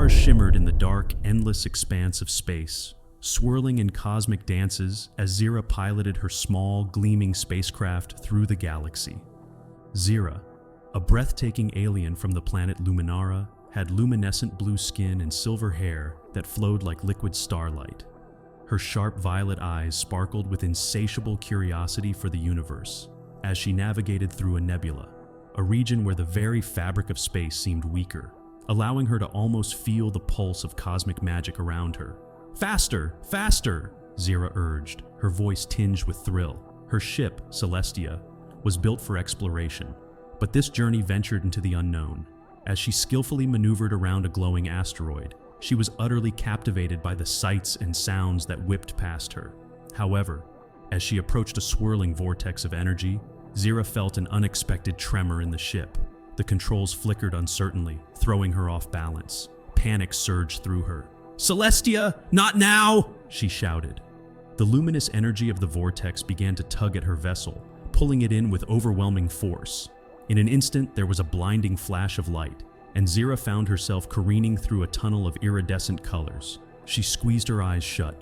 stars shimmered in the dark, endless expanse of space, swirling in cosmic dances as Zera piloted her small, gleaming spacecraft through the galaxy. Zera, a breathtaking alien from the planet Luminara, had luminescent blue skin and silver hair that flowed like liquid starlight. Her sharp violet eyes sparkled with insatiable curiosity for the universe as she navigated through a nebula, a region where the very fabric of space seemed weaker, allowing her to almost feel the pulse of cosmic magic around her. "Faster! Faster!" Zera urged, her voice tinged with thrill. Her ship, Celestia, was built for exploration, but this journey ventured into the unknown. As she skillfully maneuvered around a glowing asteroid, she was utterly captivated by the sights and sounds that whipped past her. However, as she approached a swirling vortex of energy, Zera felt an unexpected tremor in the ship. The controls flickered uncertainly, throwing her off balance. Panic surged through her. "Celestia, not now!" she shouted. The luminous energy of the vortex began to tug at her vessel, pulling it in with overwhelming force. In an instant, there was a blinding flash of light, and Zera found herself careening through a tunnel of iridescent colors. She squeezed her eyes shut,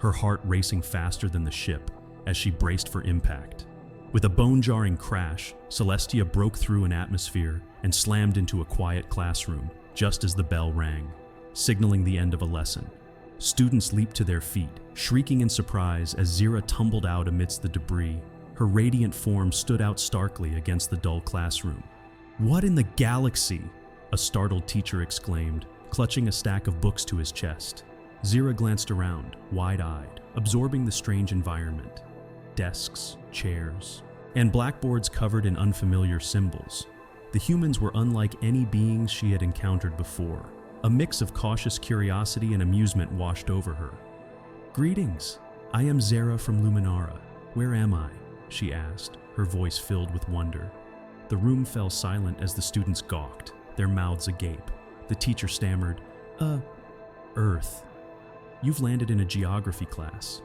her heart racing faster than the ship as she braced for impact. With a bone-jarring crash, Celestia broke through an atmosphere and slammed into a quiet classroom just as the bell rang, signaling the end of a lesson. Students leaped to their feet, shrieking in surprise as Zera tumbled out amidst the debris. Her radiant form stood out starkly against the dull classroom. "What in the galaxy?" a startled teacher exclaimed, clutching a stack of books to his chest. Zera glanced around, wide-eyed, absorbing the strange environment. Desks, chairs, and blackboards covered in unfamiliar symbols. The humans were unlike any beings she had encountered before. A mix of cautious curiosity and amusement washed over her. "Greetings, I am Zera from Luminara. Where am I?" she asked, her voice filled with wonder. The room fell silent as the students gawked, their mouths agape. The teacher stammered, Earth. You've landed in a geography class."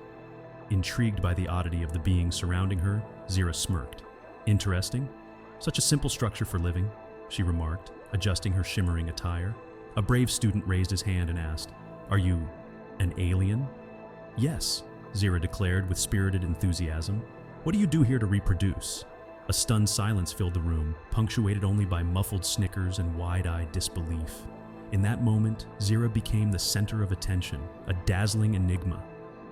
Intrigued by the oddity of the beings surrounding her, Zera smirked. "Interesting. Such a simple structure for living," she remarked, adjusting her shimmering attire. A brave student raised his hand and asked, "Are you an alien?" "Yes," Zera declared with spirited enthusiasm. "What do you do here to reproduce?" A stunned silence filled the room, punctuated only by muffled snickers and wide-eyed disbelief. In that moment, Zera became the center of attention, a dazzling enigma.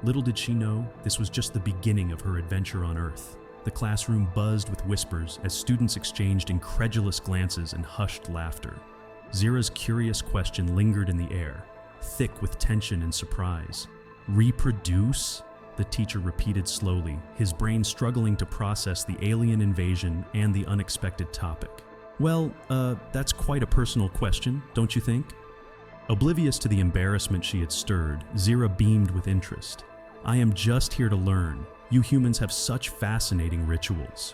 Little did she know, this was just the beginning of her adventure on Earth. The classroom buzzed with whispers as students exchanged incredulous glances and hushed laughter. Zera's curious question lingered in the air, thick with tension and surprise. "Reproduce?" the teacher repeated slowly, his brain struggling to process the alien invasion and the unexpected topic. "Well, that's quite a personal question, don't you think?" Oblivious to the embarrassment she had stirred, Zera beamed with interest. "I am just here to learn. You humans have such fascinating rituals."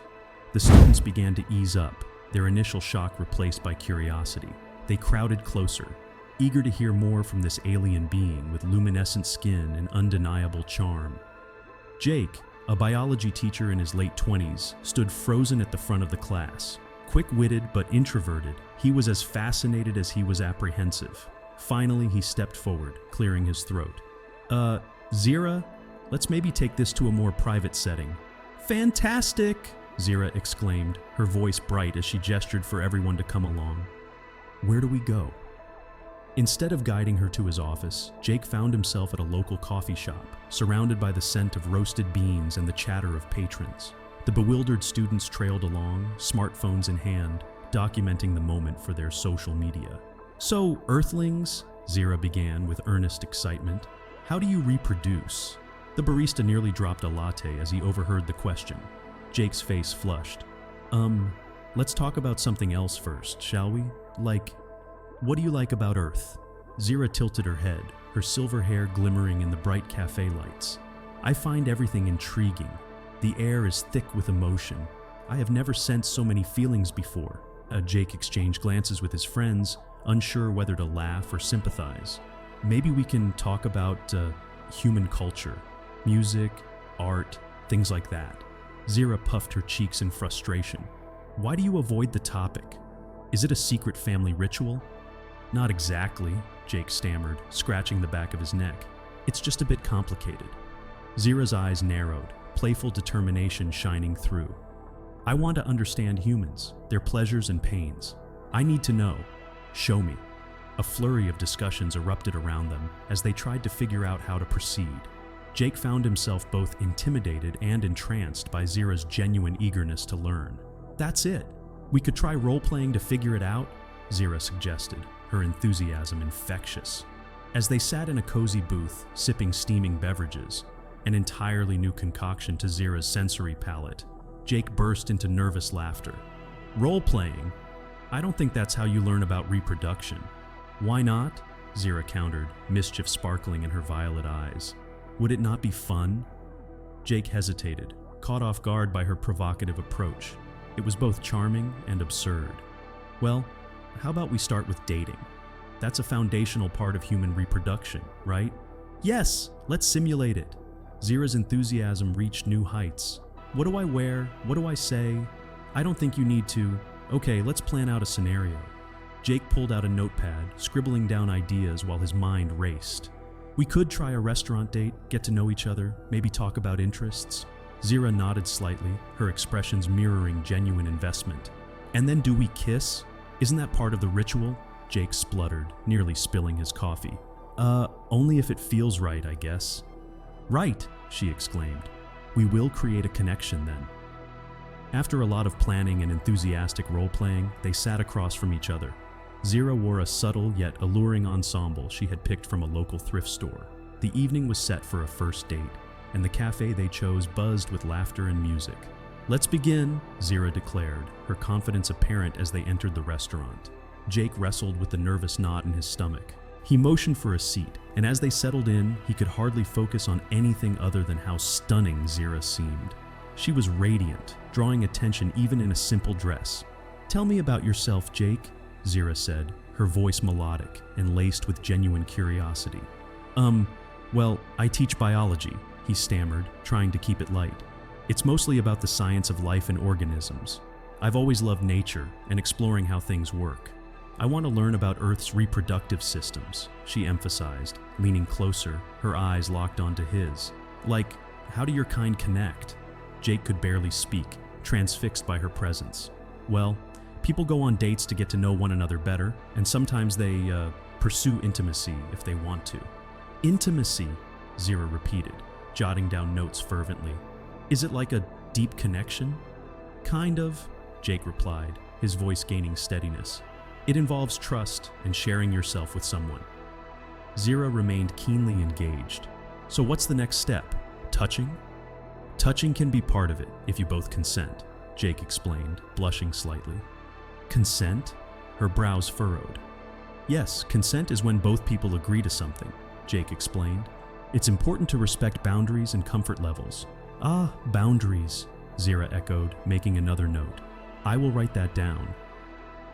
The students began to ease up, their initial shock replaced by curiosity. They crowded closer, eager to hear more from this alien being with luminescent skin and undeniable charm. Jake, a biology teacher in his late 20s, stood frozen at the front of the class. Quick-witted but introverted, he was as fascinated as he was apprehensive. Finally, he stepped forward, clearing his throat. Zera, let's maybe take this to a more private setting." "Fantastic!" Zera exclaimed, her voice bright as she gestured for everyone to come along. "Where do we go?" Instead of guiding her to his office, Jake found himself at a local coffee shop, surrounded by the scent of roasted beans and the chatter of patrons. The bewildered students trailed along, smartphones in hand, documenting the moment for their social media. "So, Earthlings," Zera began with earnest excitement, "how do you reproduce?" The barista nearly dropped a latte as he overheard the question. Jake's face flushed. Let's talk about something else first, shall we? Like, what do you like about Earth?" Zera tilted her head, her silver hair glimmering in the bright cafe lights. "I find everything intriguing. The air is thick with emotion. I have never sensed so many feelings before." Jake exchanged glances with his friends, unsure whether to laugh or sympathize. "Maybe we can talk about human culture, music, art, things like that." Zera puffed her cheeks in frustration. "Why do you avoid the topic? Is it a secret family ritual?" Not exactly, Jake stammered, scratching the back of his neck. It's just a bit complicated. Zera's eyes narrowed, playful determination shining through. I want to understand humans, their pleasures and pains. I need to know. Show me. A flurry of discussions erupted around them as they tried to figure out how to proceed. Jake found himself both intimidated and entranced by Zera's genuine eagerness to learn. That's it. We could try role-playing to figure it out, Zera suggested, her enthusiasm infectious. As they sat in a cozy booth, sipping steaming beverages, an entirely new concoction to Zera's sensory palette, Jake burst into nervous laughter. Role-playing? I don't think that's how you learn about reproduction. Why not? Zera countered, mischief sparkling in her violet eyes. Would it not be fun? Jake hesitated, caught off guard by her provocative approach. It was both charming and absurd. Well, how about we start with dating? That's a foundational part of human reproduction, right? Yes, let's simulate it. Zera's enthusiasm reached new heights. What do I wear? What do I say? I don't think you need to. Okay, let's plan out a scenario. Jake pulled out a notepad, scribbling down ideas while his mind raced. We could try a restaurant date, get to know each other, maybe talk about interests. Zera nodded slightly, her expressions mirroring genuine investment. And then do we kiss? Isn't that part of the ritual? Jake spluttered, nearly spilling his coffee. Only if it feels right, I guess. Right, she exclaimed. We will create a connection then. After a lot of planning and enthusiastic role-playing, they sat across from each other. Zera wore a subtle yet alluring ensemble she had picked from a local thrift store. The evening was set for a first date, and the cafe they chose buzzed with laughter and music. Let's begin, Zera declared, her confidence apparent as they entered the restaurant. Jake wrestled with the nervous knot in his stomach. He motioned for a seat, and as they settled in, he could hardly focus on anything other than how stunning Zera seemed. She was radiant, drawing attention even in a simple dress. Tell me about yourself, Jake, Zera said, her voice melodic and laced with genuine curiosity. Well, I teach biology, he stammered, trying to keep it light. It's mostly about the science of life and organisms. I've always loved nature and exploring how things work. I want to learn about Earth's reproductive systems, she emphasized, leaning closer, her eyes locked onto his. Like, how do your kind connect? Jake could barely speak, transfixed by her presence. Well, people go on dates to get to know one another better, and sometimes they, pursue intimacy if they want to. Intimacy, Zera repeated, jotting down notes fervently. Is it like a deep connection? Kind of, Jake replied, his voice gaining steadiness. It involves trust and sharing yourself with someone. Zera remained keenly engaged. So what's the next step? Touching? Touching can be part of it if you both consent, Jake explained, blushing slightly. Consent? Her brows furrowed. Yes, consent is when both people agree to something, Jake explained. It's important to respect boundaries and comfort levels. Ah, boundaries, Zera echoed, making another note. I will write that down.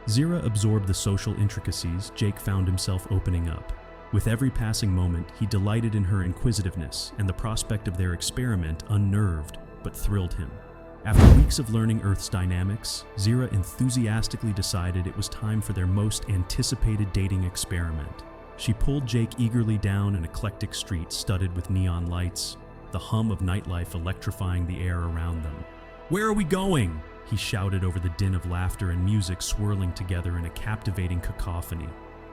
Zera absorbed the social intricacies. Jake found himself opening up. With every passing moment, he delighted in her inquisitiveness, and the prospect of their experiment unnerved but thrilled him. After weeks of learning Earth's dynamics, Zera enthusiastically decided it was time for their most anticipated dating experiment. She pulled Jake eagerly down an eclectic street studded with neon lights, the hum of nightlife electrifying the air around them. Where are we going? He shouted over the din of laughter and music swirling together in a captivating cacophony.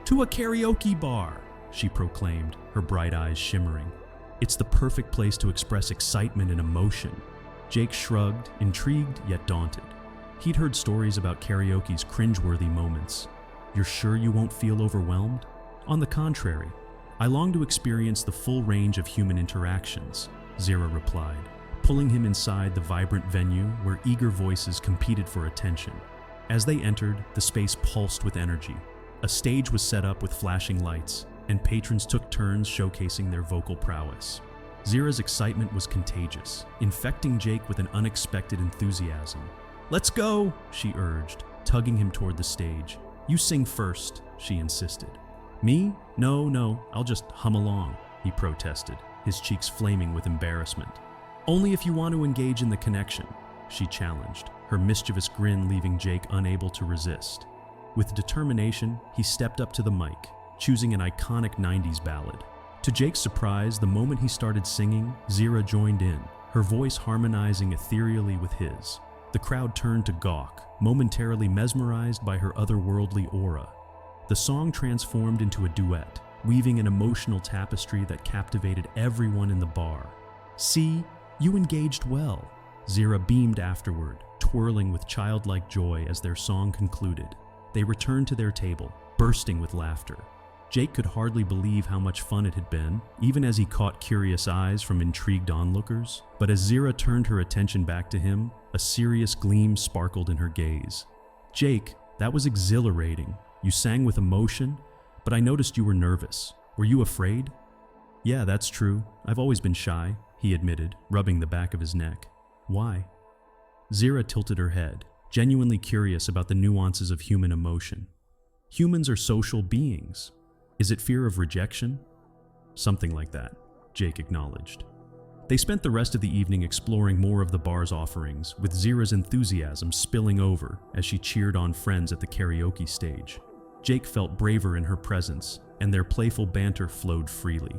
To a karaoke bar, she proclaimed, her bright eyes shimmering. It's the perfect place to express excitement and emotion. Jake shrugged, intrigued yet daunted. He'd heard stories about karaoke's cringeworthy moments. You're sure you won't feel overwhelmed? On the contrary, I long to experience the full range of human interactions, Zera replied, pulling him inside the vibrant venue where eager voices competed for attention. As they entered, the space pulsed with energy. A stage was set up with flashing lights, and patrons took turns showcasing their vocal prowess. Zera's excitement was contagious, infecting Jake with an unexpected enthusiasm. Let's go, she urged, tugging him toward the stage. You sing first, she insisted. Me? No, I'll just hum along, he protested, his cheeks flaming with embarrassment. Only if you want to engage in the connection, she challenged, her mischievous grin leaving Jake unable to resist. With determination, he stepped up to the mic, choosing an iconic 90s ballad. To Jake's surprise, the moment he started singing, Zera joined in, her voice harmonizing ethereally with his. The crowd turned to gawk, momentarily mesmerized by her otherworldly aura. The song transformed into a duet, weaving an emotional tapestry that captivated everyone in the bar. "See, you engaged well," Zera beamed afterward, twirling with childlike joy as their song concluded. They returned to their table, bursting with laughter. Jake could hardly believe how much fun it had been, even as he caught curious eyes from intrigued onlookers. But as Zera turned her attention back to him, a serious gleam sparkled in her gaze. "Jake, that was exhilarating. You sang with emotion, but I noticed you were nervous. Were you afraid?" "Yeah, that's true. I've always been shy," he admitted, rubbing the back of his neck. "Why?" Zera tilted her head, genuinely curious about the nuances of human emotion. "Humans are social beings. Is it fear of rejection?" "Something like that," Jake acknowledged. They spent the rest of the evening exploring more of the bar's offerings, with Zera's enthusiasm spilling over as she cheered on friends at the karaoke stage. Jake felt braver in her presence, and their playful banter flowed freely.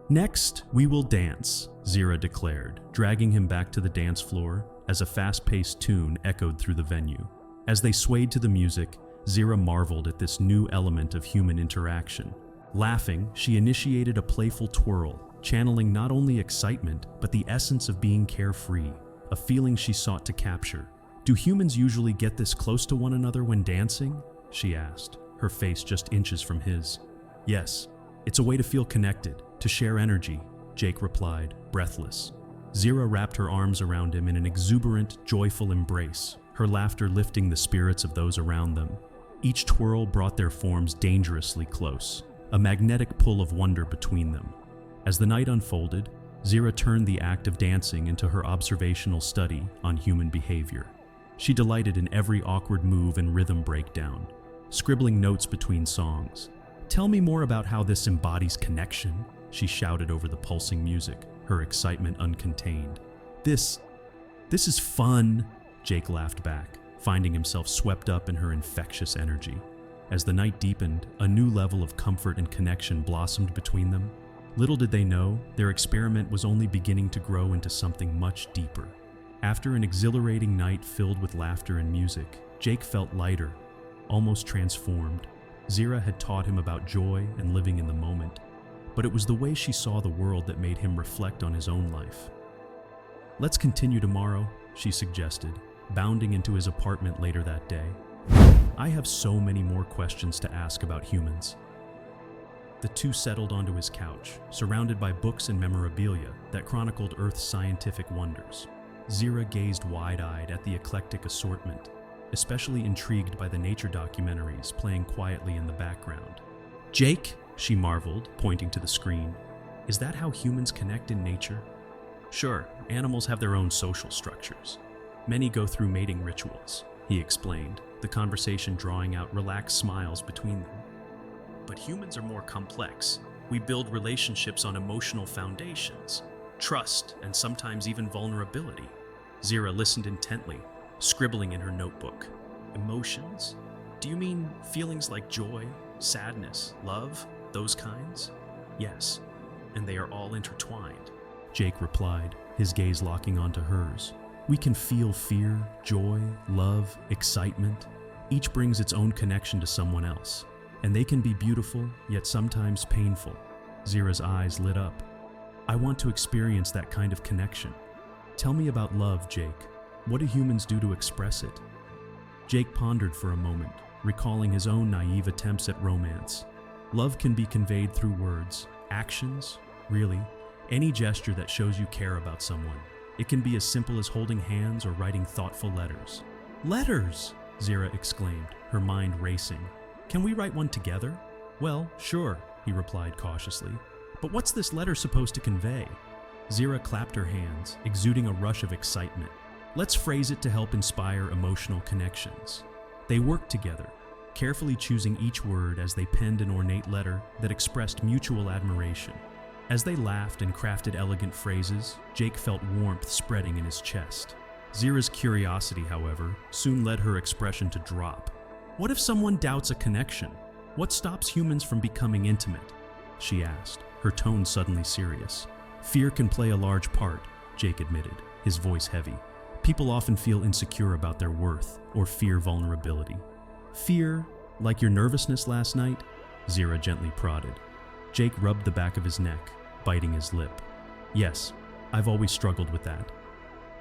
"Next, we will dance," Zera declared, dragging him back to the dance floor as a fast-paced tune echoed through the venue. As they swayed to the music, Zera marveled at this new element of human interaction. Laughing, she initiated a playful twirl, channeling not only excitement, but the essence of being carefree, a feeling she sought to capture. "Do humans usually get this close to one another when dancing?" she asked, her face just inches from his. "Yes, it's a way to feel connected, to share energy," Jake replied, breathless. Zera wrapped her arms around him in an exuberant, joyful embrace, her laughter lifting the spirits of those around them. Each twirl brought their forms dangerously close, a magnetic pull of wonder between them. As the night unfolded, Zera turned the act of dancing into her observational study on human behavior. She delighted in every awkward move and rhythm breakdown, scribbling notes between songs. "Tell me more about how this embodies connection," she shouted over the pulsing music, her excitement uncontained. This is fun," Jake laughed back, finding himself swept up in her infectious energy. As the night deepened, a new level of comfort and connection blossomed between them. Little did they know, their experiment was only beginning to grow into something much deeper. After an exhilarating night filled with laughter and music, Jake felt lighter, almost transformed. Zera had taught him about joy and living in the moment, but it was the way she saw the world that made him reflect on his own life. "Let's continue tomorrow," she suggested, bounding into his apartment later that day. "I have so many more questions to ask about humans." The two settled onto his couch, surrounded by books and memorabilia that chronicled Earth's scientific wonders. Zera gazed wide-eyed at the eclectic assortment, especially intrigued by the nature documentaries playing quietly in the background. "Jake," she marveled, pointing to the screen, "is that how humans connect in nature?" "Sure, animals have their own social structures. Many go through mating rituals," he explained, the conversation drawing out relaxed smiles between them. "But humans are more complex. We build relationships on emotional foundations, trust, and sometimes even vulnerability." Zera listened intently, scribbling in her notebook. "Emotions? Do you mean feelings like joy, sadness, love, those kinds?" "Yes, and they are all intertwined," Jake replied, his gaze locking onto hers. "We can feel fear, joy, love, excitement. Each brings its own connection to someone else, and they can be beautiful, yet sometimes painful." Zera's eyes lit up. "I want to experience that kind of connection. Tell me about love, Jake. What do humans do to express it?" Jake pondered for a moment, recalling his own naive attempts at romance. Love can be conveyed through words, actions, really, any gesture that shows you care about someone. It can be as simple as holding hands or writing thoughtful letters. "Letters!" Zera exclaimed, her mind racing. "Can we write one together?" "Well, sure," he replied cautiously. "But what's this letter supposed to convey?" Zera clapped her hands, exuding a rush of excitement. "Let's phrase it to help inspire emotional connections." They worked together, carefully choosing each word as they penned an ornate letter that expressed mutual admiration. As they laughed and crafted elegant phrases, Jake felt warmth spreading in his chest. Zera's curiosity, however, soon led her expression to drop. What if someone doubts a connection? What stops humans from becoming intimate? She asked, her tone suddenly serious. Fear can play a large part, Jake admitted, his voice heavy. People often feel insecure about their worth or fear vulnerability. Fear, like your nervousness last night? Zera gently prodded. Jake rubbed the back of his neck, biting his lip. Yes, I've always struggled with that.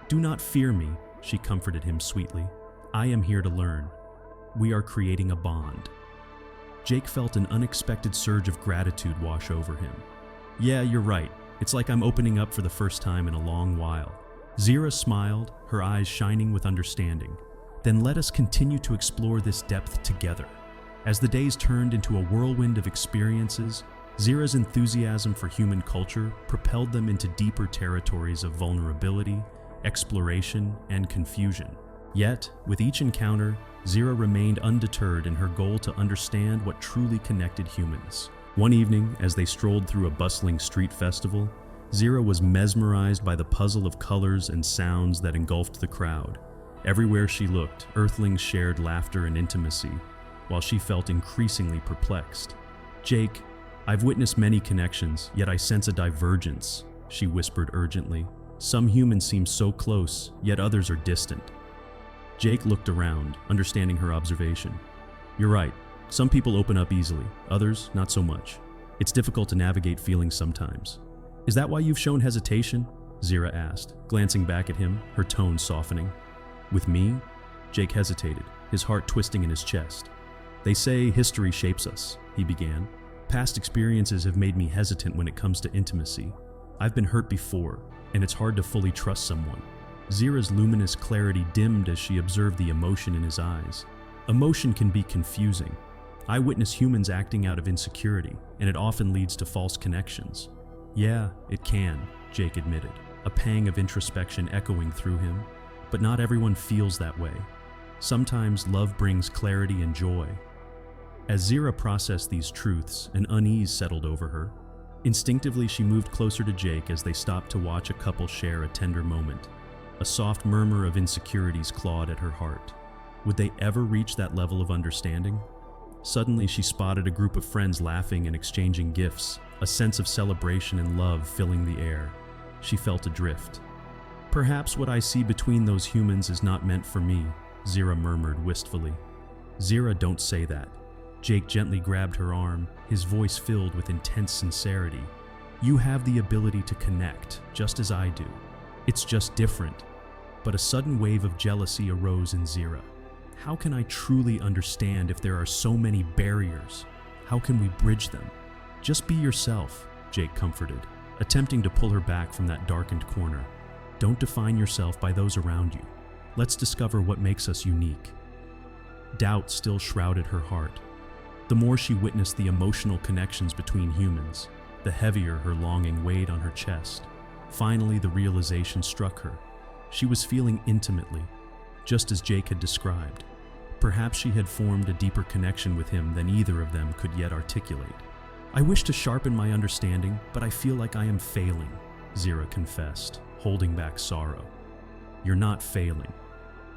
Do not fear me, she comforted him sweetly. I am here to learn. We are creating a bond. Jake felt an unexpected surge of gratitude wash over him. Yeah, you're right. It's like I'm opening up for the first time in a long while. Zera smiled, her eyes shining with understanding. Then let us continue to explore this depth together. As the days turned into a whirlwind of experiences, Zera's enthusiasm for human culture propelled them into deeper territories of vulnerability, exploration, and confusion. Yet, with each encounter, Zera remained undeterred in her goal to understand what truly connected humans. One evening, as they strolled through a bustling street festival, Zera was mesmerized by the puzzle of colors and sounds that engulfed the crowd. Everywhere she looked, Earthlings shared laughter and intimacy, while she felt increasingly perplexed. Jake, I've witnessed many connections, yet I sense a divergence, she whispered urgently. Some humans seem so close, yet others are distant. Jake looked around, understanding her observation. You're right. Some people open up easily, others not so much. It's difficult to navigate feelings sometimes. Is that why you've shown hesitation? Zera asked, glancing back at him, her tone softening. With me? Jake hesitated, his heart twisting in his chest. They say history shapes us, he began. Past experiences have made me hesitant when it comes to intimacy. I've been hurt before, and it's hard to fully trust someone. Zera's luminous clarity dimmed as she observed the emotion in his eyes. Emotion can be confusing. I witness humans acting out of insecurity, and it often leads to false connections. Yeah, it can, Jake admitted, a pang of introspection echoing through him. But not everyone feels that way. Sometimes love brings clarity and joy. As Zera processed these truths, an unease settled over her. Instinctively, she moved closer to Jake as they stopped to watch a couple share a tender moment. A soft murmur of insecurities clawed at her heart. Would they ever reach that level of understanding? Suddenly, she spotted a group of friends laughing and exchanging gifts, a sense of celebration and love filling the air. She felt adrift. Perhaps what I see between those humans is not meant for me, Zera murmured wistfully. Zera, don't say that. Jake gently grabbed her arm, his voice filled with intense sincerity. You have the ability to connect, just as I do. It's just different. But a sudden wave of jealousy arose in Zera. How can I truly understand if there are so many barriers? How can we bridge them? Just be yourself, Jake comforted, attempting to pull her back from that darkened corner. Don't define yourself by those around you. Let's discover what makes us unique. Doubt still shrouded her heart. The more she witnessed the emotional connections between humans, the heavier her longing weighed on her chest. Finally, the realization struck her. She was feeling intimately, just as Jake had described. Perhaps she had formed a deeper connection with him than either of them could yet articulate. I wish to sharpen my understanding, but I feel like I am failing, Zera confessed, holding back sorrow. You're not failing.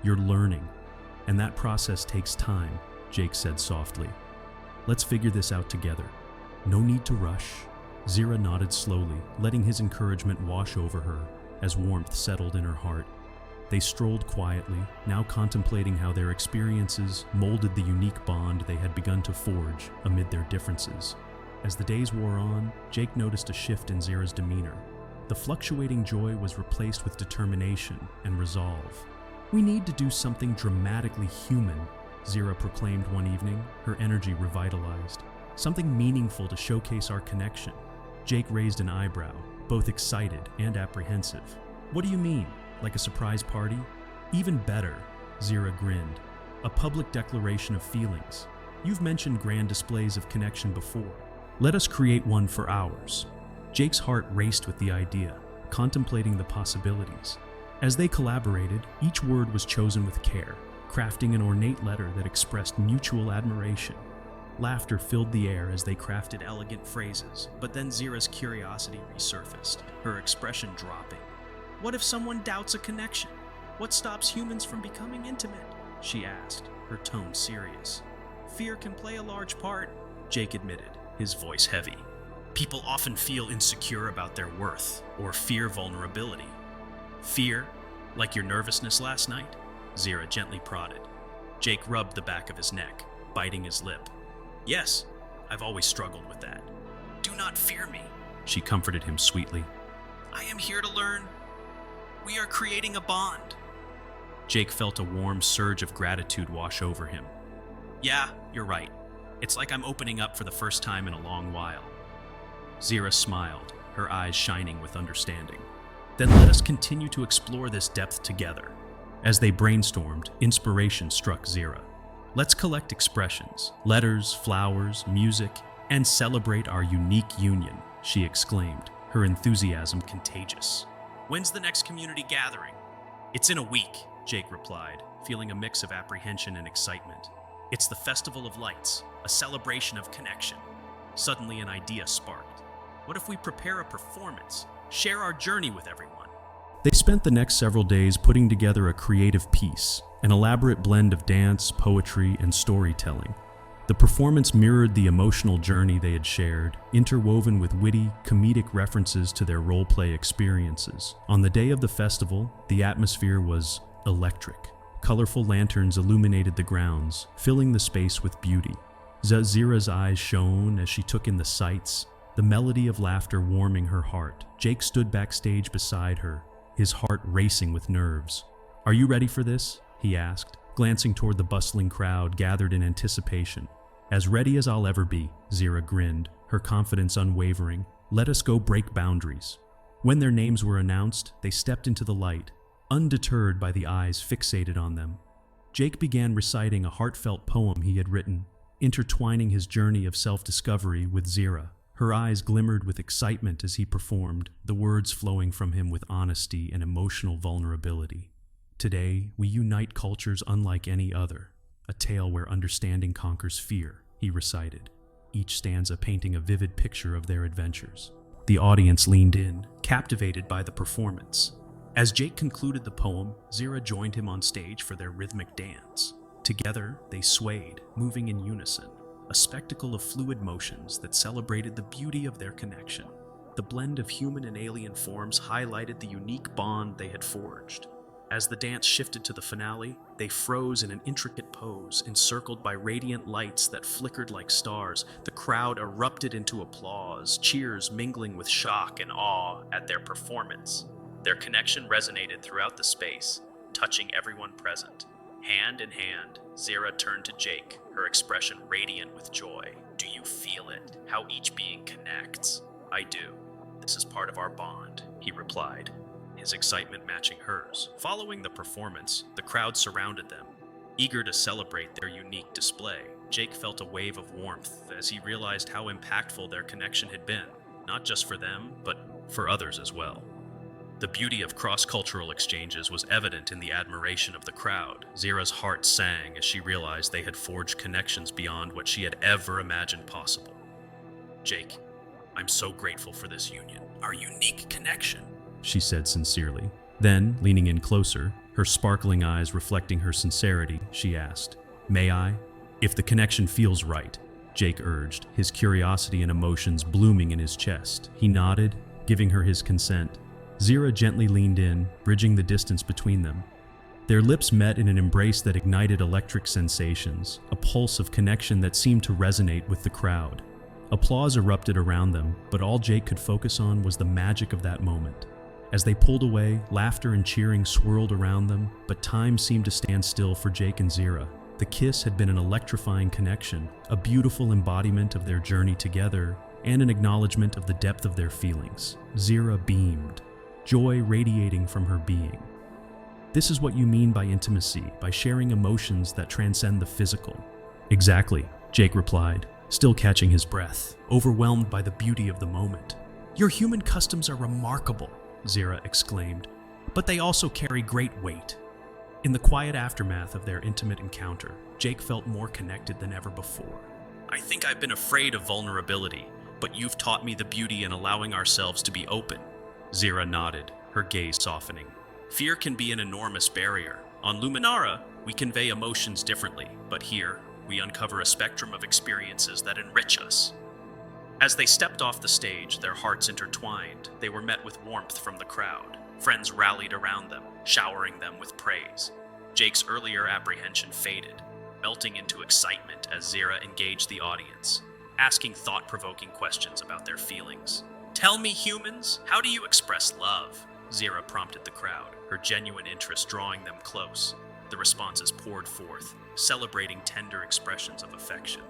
You're learning. And that process takes time, Jake said softly. Let's figure this out together. No need to rush. Zera nodded slowly, letting his encouragement wash over her as warmth settled in her heart. They strolled quietly, now contemplating how their experiences molded the unique bond they had begun to forge amid their differences. As the days wore on, Jake noticed a shift in Zera's demeanor. The fluctuating joy was replaced with determination and resolve. We need to do something dramatically human, Zera proclaimed one evening, her energy revitalized. Something meaningful to showcase our connection. Jake raised an eyebrow, both excited and apprehensive. What do you mean? Like a surprise party? Even better, Zera grinned. A public declaration of feelings. You've mentioned grand displays of connection before. Let us create one for ours. Jake's heart raced with the idea, contemplating the possibilities. As they collaborated, each word was chosen with care, crafting an ornate letter that expressed mutual admiration. Laughter filled the air as they crafted elegant phrases, but then Zera's curiosity resurfaced, her expression dropping. What if someone doubts a connection? What stops humans from becoming intimate? She asked, her tone serious. Fear can play a large part, Jake admitted, his voice heavy. People often feel insecure about their worth or fear vulnerability. Fear, like your nervousness last night? Zera gently prodded. Jake rubbed the back of his neck, biting his lip. Yes, I've always struggled with that. Do not fear me, she comforted him sweetly. I am here to learn. We are creating a bond. Jake felt a warm surge of gratitude wash over him. Yeah, you're right. It's like I'm opening up for the first time in a long while. Zera smiled, her eyes shining with understanding. Then let us continue to explore this depth together. As they brainstormed, inspiration struck Zera. Let's collect expressions, letters, flowers, music, and celebrate our unique union, she exclaimed, her enthusiasm contagious. When's the next community gathering? It's in a week, Jake replied, feeling a mix of apprehension and excitement. It's the Festival of Lights, a celebration of connection. Suddenly an idea sparked. What if we prepare a performance, share our journey with everyone? They spent the next several days putting together a creative piece, an elaborate blend of dance, poetry, and storytelling. The performance mirrored the emotional journey they had shared, interwoven with witty, comedic references to their role-play experiences. On the day of the festival, the atmosphere was electric. Colorful lanterns illuminated the grounds, filling the space with beauty. Zera's eyes shone as she took in the sights, the melody of laughter warming her heart. Jake stood backstage beside her, his heart racing with nerves. Are you ready for this? He asked, glancing toward the bustling crowd gathered in anticipation. As ready as I'll ever be, Zera grinned, her confidence unwavering. Let us go break boundaries. When their names were announced, they stepped into the light, undeterred by the eyes fixated on them. Jake began reciting a heartfelt poem he had written, intertwining his journey of self-discovery with Zera. Her eyes glimmered with excitement as he performed, the words flowing from him with honesty and emotional vulnerability. Today, we unite cultures unlike any other. A tale where understanding conquers fear, he recited, each stanza painting a vivid picture of their adventures. The audience leaned in, captivated by the performance. As Jake concluded the poem, Zera joined him on stage for their rhythmic dance. Together, they swayed, moving in unison, a spectacle of fluid motions that celebrated the beauty of their connection. The blend of human and alien forms highlighted the unique bond they had forged. As the dance shifted to the finale, they froze in an intricate pose, encircled by radiant lights that flickered like stars. The crowd erupted into applause, cheers mingling with shock and awe at their performance. Their connection resonated throughout the space, touching everyone present. Hand in hand, Zera turned to Jake, her expression radiant with joy. Do you feel it? How each being connects? I do. This is part of our bond, he replied, his excitement matching hers. Following the performance, the crowd surrounded them, eager to celebrate their unique display. Jake felt a wave of warmth as he realized how impactful their connection had been, not just for them, but for others as well. The beauty of cross-cultural exchanges was evident in the admiration of the crowd. Zera's heart sang as she realized they had forged connections beyond what she had ever imagined possible. Jake, I'm so grateful for this union, our unique connection, she said sincerely. Then, leaning in closer, her sparkling eyes reflecting her sincerity, she asked, May I? If the connection feels right, Jake urged, his curiosity and emotions blooming in his chest. He nodded, giving her his consent. Zera gently leaned in, bridging the distance between them. Their lips met in an embrace that ignited electric sensations, a pulse of connection that seemed to resonate with the crowd. Applause erupted around them, but all Jake could focus on was the magic of that moment. As they pulled away, laughter and cheering swirled around them, but time seemed to stand still for Jake and Zera. The kiss had been an electrifying connection, a beautiful embodiment of their journey together, and an acknowledgement of the depth of their feelings. Zera beamed, joy radiating from her being. This is what you mean by intimacy, by sharing emotions that transcend the physical. Exactly, Jake replied, still catching his breath, overwhelmed by the beauty of the moment. Your human customs are remarkable, Zera exclaimed, but they also carry great weight. In the quiet aftermath of their intimate encounter, Jake felt more connected than ever before. I think I've been afraid of vulnerability, but you've taught me the beauty in allowing ourselves to be open. Zera nodded, her gaze softening. Fear can be an enormous barrier. On Luminara, we convey emotions differently, but here, we uncover a spectrum of experiences that enrich us. As they stepped off the stage, their hearts intertwined. They were met with warmth from the crowd. Friends rallied around them, showering them with praise. Jake's earlier apprehension faded, melting into excitement as Zera engaged the audience, asking thought-provoking questions about their feelings. "Tell me, humans, how do you express love?" Zera prompted the crowd, her genuine interest drawing them close. The responses poured forth, celebrating tender expressions of affection.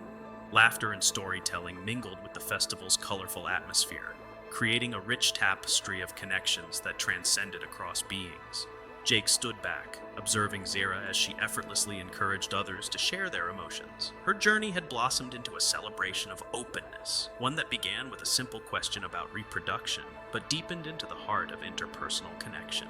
Laughter and storytelling mingled with the festival's colorful atmosphere, creating a rich tapestry of connections that transcended across beings. Jake stood back, observing Zera as she effortlessly encouraged others to share their emotions. Her journey had blossomed into a celebration of openness, one that began with a simple question about reproduction, but deepened into the heart of interpersonal connection.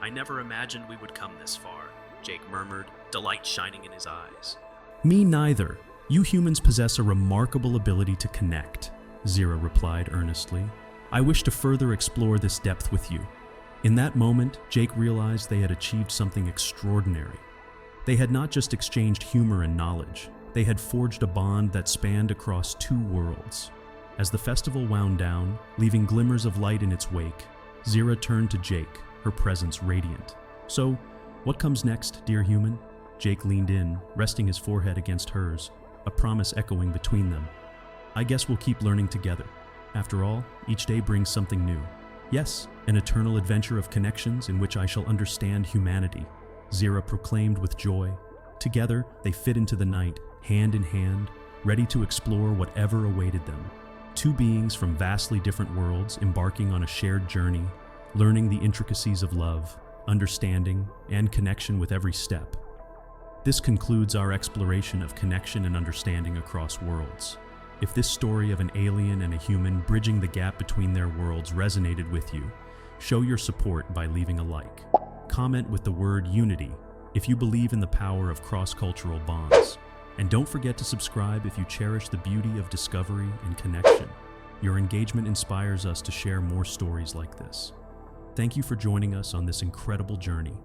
"I never imagined we would come this far," Jake murmured, delight shining in his eyes. "Me neither. You humans possess a remarkable ability to connect," Zera replied earnestly. "I wish to further explore this depth with you." In that moment, Jake realized they had achieved something extraordinary. They had not just exchanged humor and knowledge, they had forged a bond that spanned across two worlds. As the festival wound down, leaving glimmers of light in its wake, Zera turned to Jake, her presence radiant. "So, what comes next, dear human?" Jake leaned in, resting his forehead against hers, a promise echoing between them. "I guess we'll keep learning together. After all, each day brings something new. Yes, an eternal adventure of connections in which I shall understand humanity," Zera proclaimed with joy. Together, they fit into the night, hand in hand, ready to explore whatever awaited them. Two beings from vastly different worlds embarking on a shared journey, learning the intricacies of love, understanding, and connection with every step. This concludes our exploration of connection and understanding across worlds. If this story of an alien and a human bridging the gap between their worlds resonated with you, show your support by leaving a like. Comment with the word unity if you believe in the power of cross-cultural bonds. And don't forget to subscribe if you cherish the beauty of discovery and connection. Your engagement inspires us to share more stories like this. Thank you for joining us on this incredible journey.